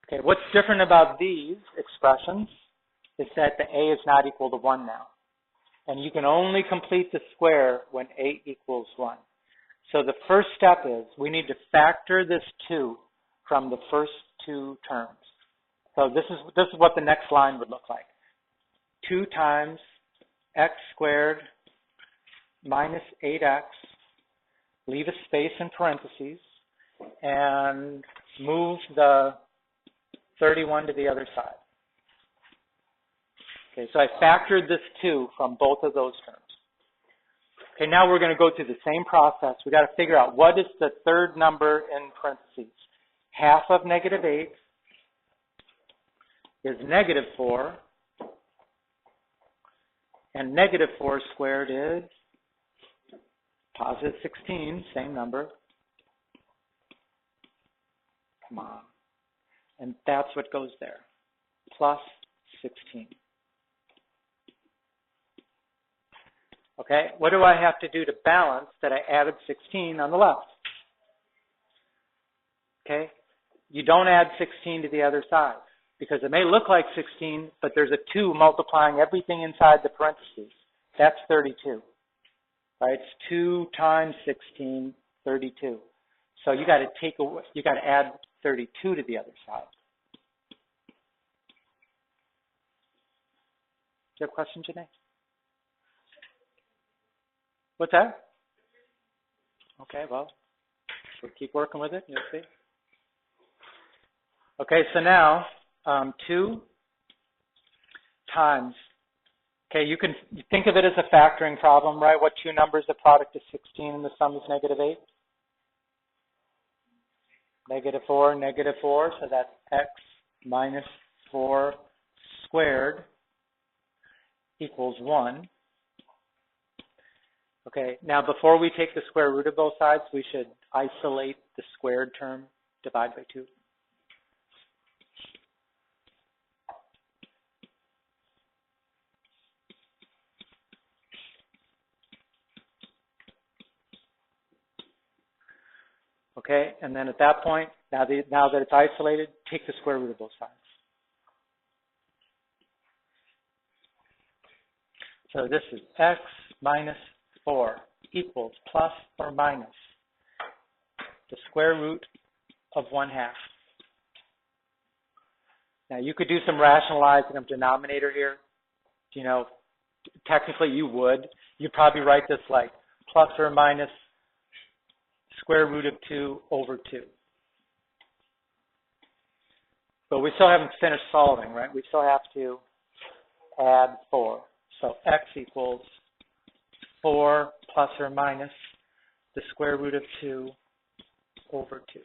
Okay, what's different about these expressions is that the a is not equal to 1 now. And you can only complete the square when a equals 1. So the first step is we need to factor this 2 from the first two terms. So this is what the next line would look like. 2 times x squared minus 8x, leave a space in parentheses, and move the 31 to the other side. Okay, so I factored this 2 from both of those terms. Okay, now we're going to go through the same process. We've got to figure out what is the third number in parentheses. Half of negative 8 is negative 4, and negative 4 squared is positive 16, same number. Come on. And that's what goes there, plus 16. Okay, what do I have to do to balance that I added 16 on the left? Okay, you don't add 16 to the other side because it may look like 16, but there's a 2 multiplying everything inside the parentheses. That's 32. Right? It's 2 times 16, 32. So you got to add 32 to the other side. Do you have a question, Janae? What's that? Okay, well, we'll keep working with it. You'll see. Okay, so now 2 times. Okay, you can think of it as a factoring problem, right? What two numbers, the product is 16 and the sum is negative 8? Negative 4, so that's x minus 4 squared equals 1. Okay, now before we take the square root of both sides, we should isolate the squared term, divide by 2. Okay, and then at that point, now that it's isolated, take the square root of both sides. So this is x minus 4 equals plus or minus the square root of 1/2. Now you could do some rationalizing of denominator here. You know, technically you would. You'd probably write this like plus or minus square root of 2 over 2. But we still haven't finished solving, right? We still have to add 4. So x equals 4 plus or minus the square root of 2 over 2.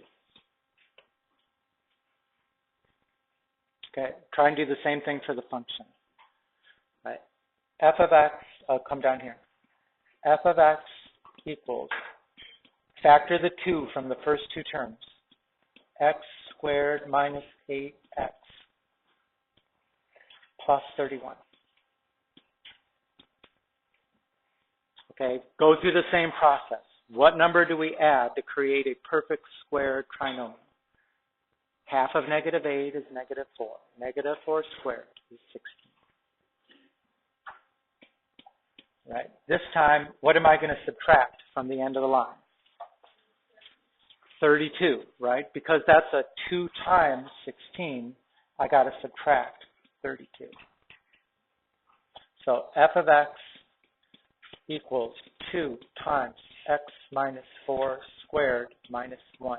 Okay, try and do the same thing for the function. Right? F of x, I'll come down here. F of x equals, factor the 2 from the first two terms. X squared minus 8x plus 31. Okay, go through the same process. What number do we add to create a perfect square trinomial? Half of negative 8 is negative 4. Negative 4 squared is 16. Right? This time, what am I going to subtract from the end of the line? 32, right? Because that's a 2 times 16, I got to subtract 32. So f of x equals 2 times x minus 4 squared minus 1.